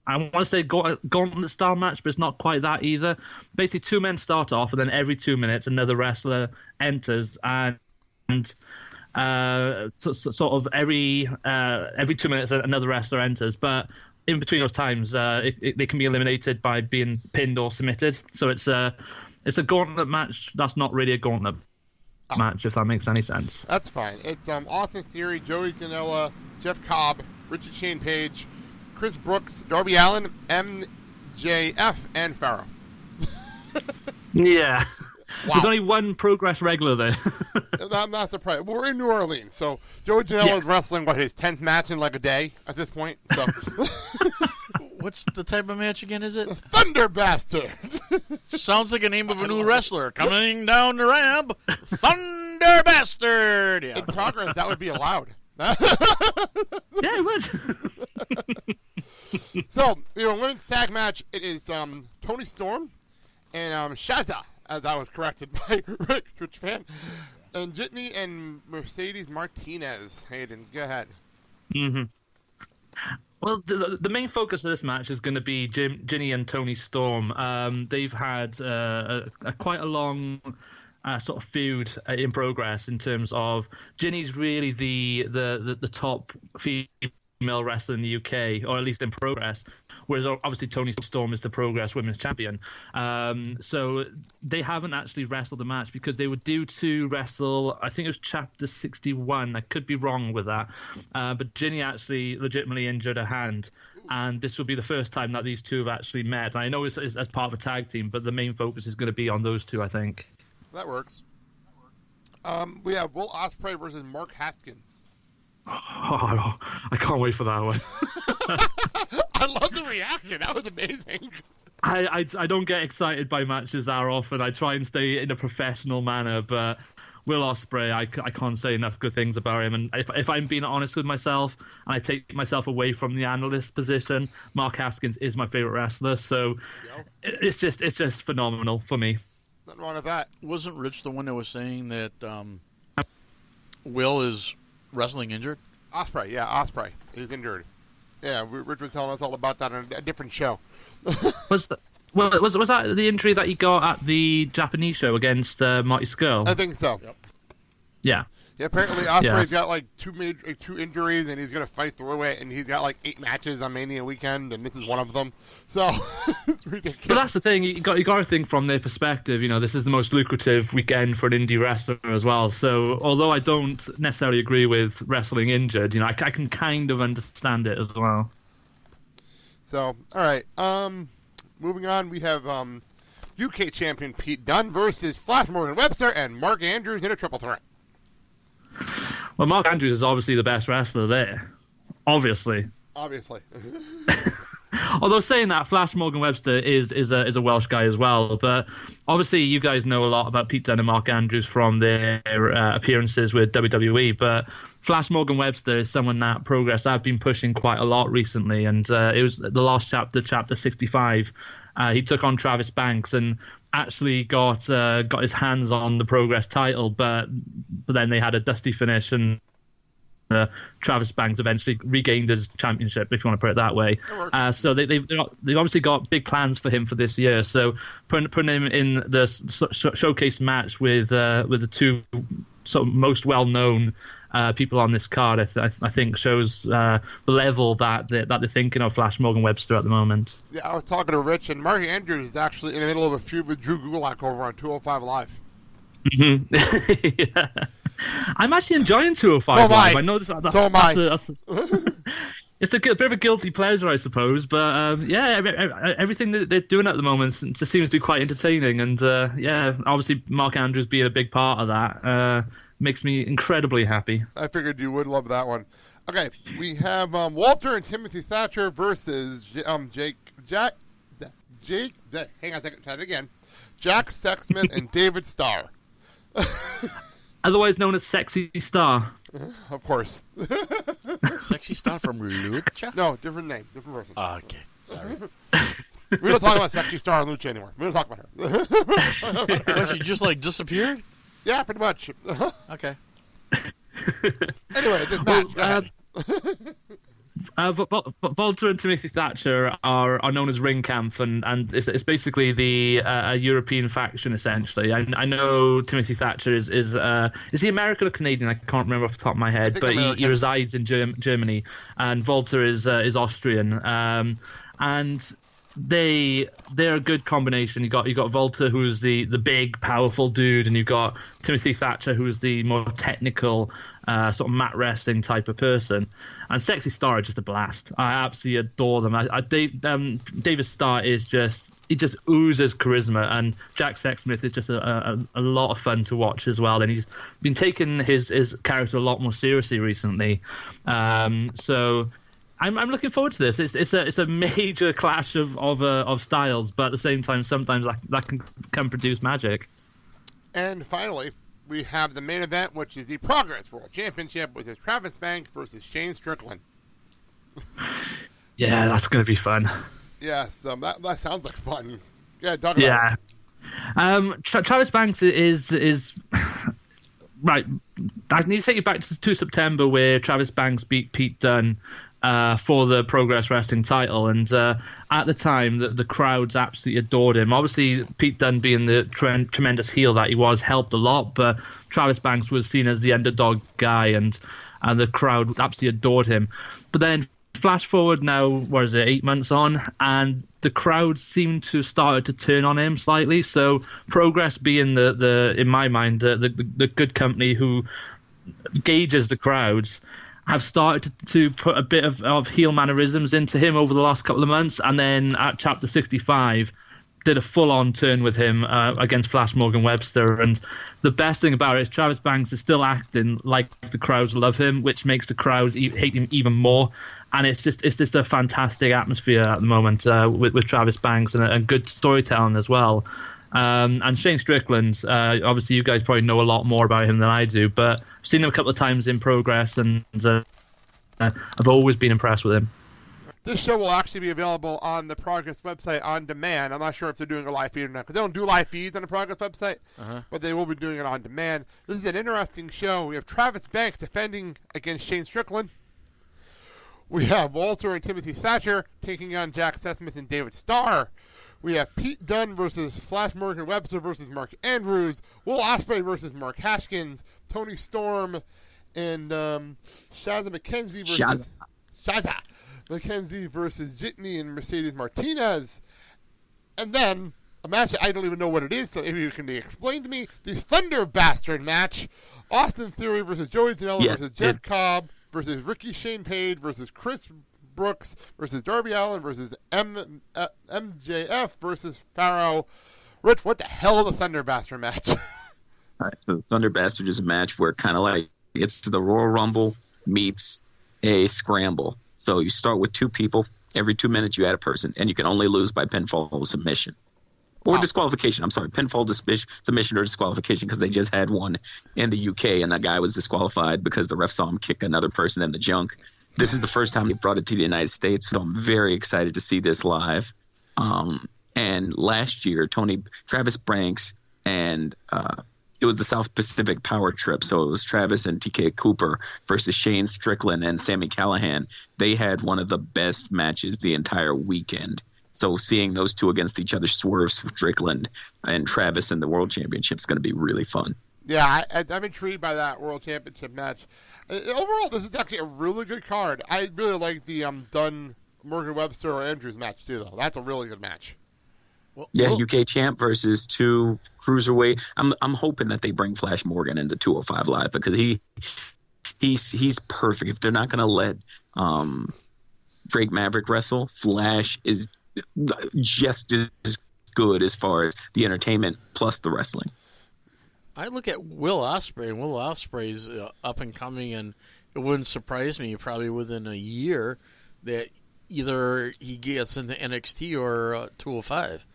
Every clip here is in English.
I want to say gauntlet style match, but it's not quite that either. Basically, 2 men start off, and then every 2 minutes, another wrestler enters, and sort of every 2 minutes, another wrestler enters. But in between those times, they can be eliminated by being pinned or submitted. So it's a gauntlet match. That's not really a gauntlet match, if that makes any sense. That's fine. It's Austin Theory, Joey Janela, Jeff Cobb, Richard Shane Page, Chris Brooks, Darby Allin, MJF, and Pharaoh. Yeah. Wow. There's only one Progress regular there. I'm not surprised. We're in New Orleans, so Joey Janela is wrestling, his 10th match in like a day at this point. So. What's the type of match again, is it? Thunder Bastard. Sounds like a name of a new wrestler. Coming down the ramp, Thunder Bastard. Yeah. In progress, that would be allowed. Yeah, it would. So, women's tag match, it is Toni Storm and Shazza, as I was corrected by Rich Fann, and Jitney and Mercedes Martinez. Hayden, go ahead. Mm-hmm. Well, the main focus of this match is going to be Ginny and Toni Storm. They've had quite a long sort of feud in progress in terms of Ginny's really the top female wrestler in the UK, or at least in progress, whereas obviously Toni Storm is the Progress Women's Champion. So they haven't actually wrestled a match because they were due to wrestle, I think it was Chapter 61. I could be wrong with that. But Ginny actually legitimately injured her hand. And this will be the first time that these two have actually met. And I know it's as part of a tag team, but the main focus is going to be on those two, I think. That works. We have Will Ospreay versus Mark Haskins. Oh, I can't wait for that one. I love the reaction. That was amazing. I don't get excited by matches that often. I try and stay in a professional manner, but Will Ospreay, I can't say enough good things about him. And if I'm being honest with myself, and I take myself away from the analyst position, Mark Haskins is my favorite wrestler. So it's just phenomenal for me. Nothing wrong with that. Wasn't Rich the one that was saying that Will is wrestling injured? Ospreay, yeah, Ospreay is injured. Yeah, Rich was telling us all about that on a different show. Was that the injury that he got at the Japanese show against Marty Scurll? I think so. Yep. Yeah. Yeah, apparently Ospreay's got like two injuries, and he's gonna fight through it. And he's got like 8 matches on Mania weekend, and this is one of them. So it's ridiculous. But that's the thing. You got to think from their perspective. This is the most lucrative weekend for an indie wrestler as well. So although I don't necessarily agree with wrestling injured, I can kind of understand it as well. So all right, moving on, we have UK champion Pete Dunne versus Flash Morgan Webster and Mark Andrews in a triple threat. Well, Mark Andrews is obviously the best wrestler there. Obviously. Although saying that, Flash Morgan Webster is a Welsh guy as well. But obviously, you guys know a lot about Pete Dunne and Mark Andrews from their appearances with WWE. But Flash Morgan Webster is someone that Progress I've been pushing quite a lot recently. And it was the last chapter 65. He took on Travis Banks and actually got his hands on the Progress title, but then they had a dusty finish, and Travis Banks eventually regained his championship, if you want to put it that way. So they've obviously got big plans for him for this year. So putting him in the showcase match with the two sort of most well-known people on this card, I think shows the level that they're thinking of Flash Morgan Webster at the moment. Yeah, I was talking to Rich, and Mark Andrews is actually in the middle of a feud with Drew Gulak over on 205 Live. Mm-hmm. Yeah. I'm actually enjoying 205 Live. I know this. So am I. It's a bit of a guilty pleasure, I suppose, but everything that they're doing at the moment just seems to be quite entertaining, and obviously Mark Andrews being a big part of that makes me incredibly happy. I figured you would love that one. Okay, we have Walter and Timothy Thatcher versus hang on a second, try it again. Jack Sexsmith and David Starr. Otherwise known as Sexy Star. Of course. Sexy Star from Lucha? No, different name, different person. Okay, sorry. We don't talk about Sexy Star and Lucha anymore. We don't talk about her. Well, she just disappeared? Yeah, pretty much. Okay. Anyway, this match. Walter and Timothy Thatcher are known as Ring Camp, and it's basically a European faction essentially. I know Timothy Thatcher is he American or Canadian? I can't remember off the top of my head, but he resides in Germany, and Walter is Austrian, and they're a good combination. You got Walter, who's the big powerful dude, and you've got Timothy Thatcher, who's the more technical sort of mat wrestling type of person. And Sexy Star are just a blast. I absolutely adore them. David Starr he just oozes charisma, and Jack Sexsmith is just a lot of fun to watch as well. And he's been taking his character a lot more seriously recently. So I'm looking forward to this. It's a major clash of styles, but at the same time, sometimes that can produce magic. And finally, we have the main event, which is the Progress World Championship, which is Travis Banks versus Shane Strickland. Yeah, that's going to be fun. Yes, that sounds like fun. Yeah, talk about it. Travis Banks is right. I need to take you back to September, where Travis Banks beat Pete Dunne for the Progress Wrestling title, and at the time the crowds absolutely adored him. Obviously, Pete Dunne, being the tremendous heel that he was, helped a lot, but Travis Banks was seen as the underdog guy, and the crowd absolutely adored him. But then flash forward now, 8 months on, and the crowd seemed to start to turn on him slightly. So Progress, being the in my mind the good company who gauges the crowds, have started to put a bit of heel mannerisms into him over the last couple of months, and then at Chapter 65 did a full-on turn with him against Flash Morgan Webster. And the best thing about it is Travis Banks is still acting like the crowds love him, which makes the crowds hate him even more. And it's just a fantastic atmosphere at the moment with Travis Banks, and good storytelling as well. And Shane Strickland, obviously you guys probably know a lot more about him than I do, but I've seen him a couple of times in Progress, and I've always been impressed with him. This show will actually be available on the Progress website on demand. I'm not sure if they're doing a live feed or not, because they don't do live feeds on the Progress website, but they will be doing it on demand. This is an interesting show. We have Travis Banks defending against Shane Strickland. We have Walter and Timothy Thatcher taking on Jack Sessions and David Starr. We have Pete Dunne versus Flash Morgan Webster versus Mark Andrews, Will Ospreay versus Mark Haskins, Tony Storm, and Shazza McKenzie versus Shazza McKenzie versus Jitney and Mercedes Martinez. And then a match I don't even know what it is, so maybe you can explain to me. The Thunder Bastard match: Austin Theory versus Joey Janela versus Jeff Cobb versus Ricky Shane Page versus Chris Brooks versus Darby Allin versus MJF versus Pharaoh. Rich, what the hell is a Thunder Bastard match? All right, so Thunder Bastard is a match where kind of like it's the Royal Rumble meets a scramble. So you start with two people. Every 2 minutes you add a person, and you can only lose by pinfall or submission. Or disqualification. I'm sorry, pinfall, submission, or disqualification, because they just had one in the UK, and that guy was disqualified because the ref saw him kick another person in the junk. This is the first time they brought it to the United States, so I'm very excited to see this live. And last year, Travis Banks and it was the South Pacific Power Trip, so it was Travis and TK Cooper versus Shane Strickland and Sami Callihan. They had one of the best matches the entire weekend. So seeing those two against each other, Swerve Strickland and Travis in the World Championship, is going to be really fun. Yeah, I'm intrigued by that World Championship match. Overall, this is actually a really good card. I really like the Dunne, Morgan Webster, or Andrews match, too, though. That's a really good match. UK champ versus two cruiserweight. I'm hoping that they bring Flash Morgan into 205 Live, because he's perfect. If they're not going to let Drake Maverick wrestle, Flash is just as good as far as the entertainment plus the wrestling. I look at Will Ospreay, and Will Ospreay's up and coming, and it wouldn't surprise me probably within a year that either he gets into NXT or 205.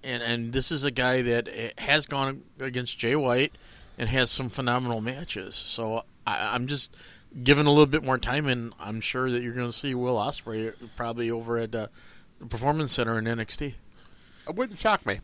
And this is a guy that has gone against Jay White and has some phenomenal matches. So I'm just giving a little bit more time, and I'm sure that you're going to see Will Ospreay probably over at the Performance Center in NXT. It wouldn't shock me.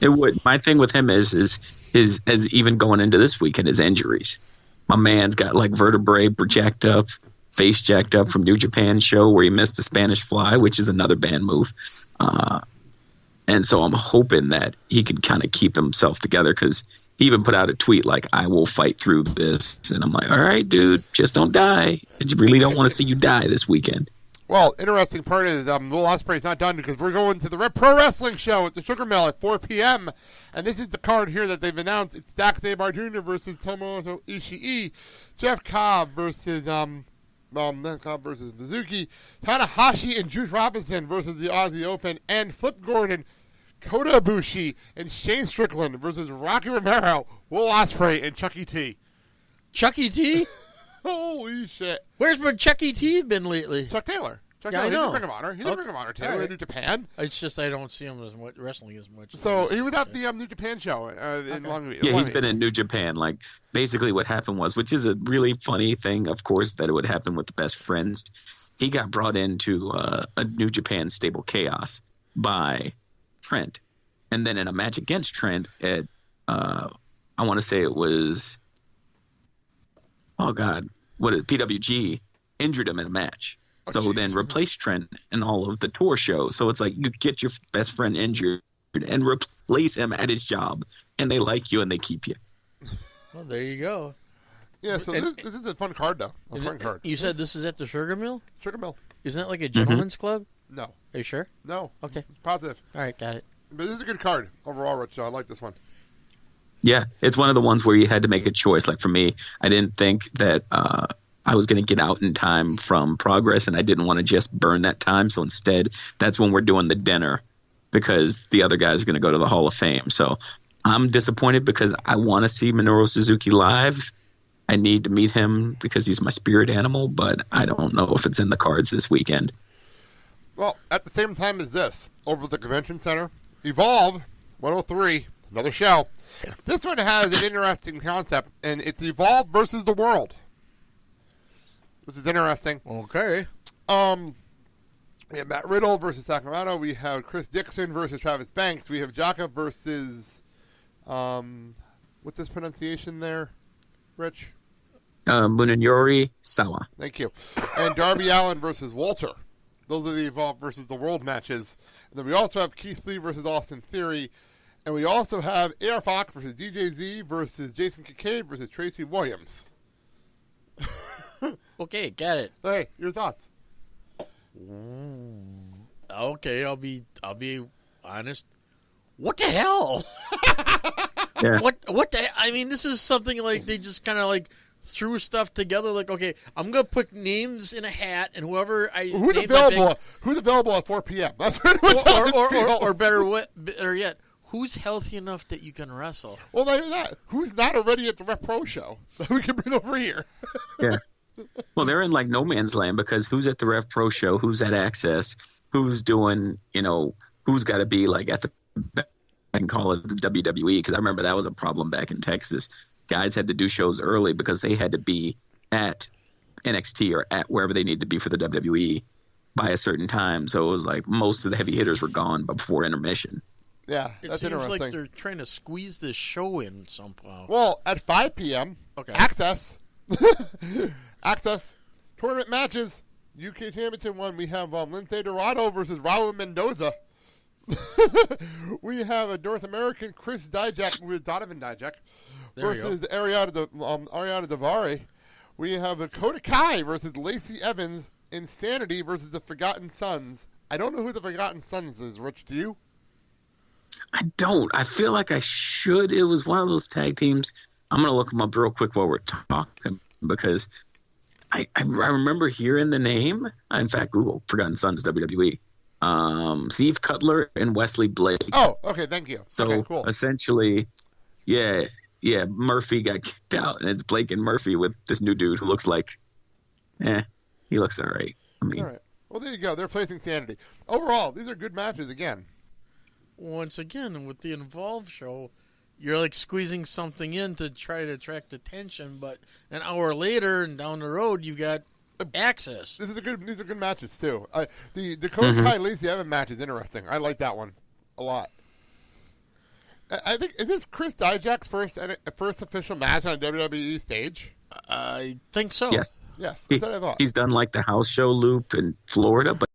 It would. My thing with him is even going into this weekend, his injuries. My man's got like vertebrae jacked up. face jacked up from New Japan show where he missed the Spanish Fly, which is another band move. And so I'm hoping that he can kind of keep himself together, because he even put out a tweet like, I will fight through this. And I'm like, all right, dude, just don't die. I really don't want to see you die this weekend. Well, interesting part is Will Ospreay's not done, because we're going to the Pro Wrestling Show at the Sugar Mill at 4 p.m. And this is the card here that they've announced. It's Zack Sabre Jr. versus Tomohiro Ishii, Jeff Cobb versus Mizuki, Tanahashi and Juice Robinson versus the Aussie Open, and Flip Gordon, Kota Ibushi, and Shane Strickland versus Rocky Romero, Will Ospreay, and Chuck E. T. Chuck E. T? Holy shit. Where's my Chuck E. T been lately? Chuck Taylor. Yeah, I know. He's a Ring of Honor. He's a Ring of Honor, Taylor, in New Japan. It's just I don't see him as much wrestling as much. So he was at the New Japan show in Long Beach. Yeah, he's been in New Japan. Like, basically what happened was, which is a really funny thing, of course, that it would happen with the best friends. He got brought into a New Japan stable Chaos by Trent. And then in a match against Trent at, I want to say it was, PWG, injured him in a match. So then replace Trent in all of the tour shows. So it's like you get your best friend injured and replace him at his job, and they like you and they keep you. Well, there you go. Yeah, so this is a fun card, though. A fun card. You said this is at the Sugar Mill? Sugar Mill. Isn't that like a gentleman's club? No. Are you sure? No. Okay. Positive. All right, got it. But this is a good card overall, Rich. I like this one. Yeah, it's one of the ones where you had to make a choice. Like for me, I didn't think that I was going to get out in time from Progress, and I didn't want to just burn that time. So instead, that's when we're doing the dinner, because the other guys are going to go to the Hall of Fame. So I'm disappointed because I want to see Minoru Suzuki live. I need to meet him because he's my spirit animal, but I don't know if it's in the cards this weekend. Well, at the same time as this, over at the Convention Center, Evolve 103, another show. This one has an interesting concept, and it's Evolve versus the World, which is interesting. Okay. We have Matt Riddle versus Sakamoto. We have Chris Dixon versus Travis Banks. We have Jaka versus, what's this pronunciation there, Rich? Munenori Sawa. Thank you. And Darby Allin versus Walter. Those are the Evolve versus the World matches. And then we also have Keith Lee versus Austin Theory. And we also have AR Fox versus DJZ versus Jason Kincaid versus Tracy Williams. Okay, got it. Hey, your thoughts? Okay, I'll be honest. What the hell? Yeah. What the? I mean, this is something like they just kind of like threw stuff together. Like, okay, I'm gonna put names in a hat, and whoever I who's available at 4 p.m. That's pretty much or better yet, who's healthy enough that you can wrestle? Well, not who's not already at the Rep Pro show that we can bring over here? Yeah. Well, they're in like no man's land, because who's at the Rev Pro show? Who's at Axxess? Who's doing, who's got to be like at the, I can call it the WWE, because I remember that was a problem back in Texas. Guys had to do shows early because they had to be at NXT or at wherever they needed to be for the WWE by a certain time. So it was like most of the heavy hitters were gone before intermission. Yeah, that's interesting. It seems like they're trying to squeeze this show in somehow. Well, at 5 p.m., okay. Axxess. Axxess. Tournament matches. UK Championship 1, we have Lince Dorado versus Raul Mendoza. We have a North American Chris Dijak with Donovan Dijak versus Ariana Davari. We have a Kota Kai versus Lacey Evans. Insanity versus the Forgotten Sons. I don't know who the Forgotten Sons is. Rich, do you? I don't. I feel like I should. It was one of those tag teams. I'm going to look them up real quick while we're talking, because I remember hearing the name. In fact, Google Forgotten Sons WWE. Steve Cutler and Wesley Blake. Oh, okay, thank you. So okay, cool. Essentially, yeah, Murphy got kicked out, and it's Blake and Murphy with this new dude who looks like, he looks all right. I mean, all right. Well, there you go. They're placing Sanity. Overall, these are good matches again. Once again, with the Involved show, you're like squeezing something in to try to attract attention, but an hour later and down the road, you got Axxess. These are good matches too. The Dakota Kai Lacey Evans match is interesting. I like that one a lot. I think, is this Chris Dijak's first official match on a WWE stage? I think so. Yes. Yes, that's what I thought. He's done like the house show loop in Florida, but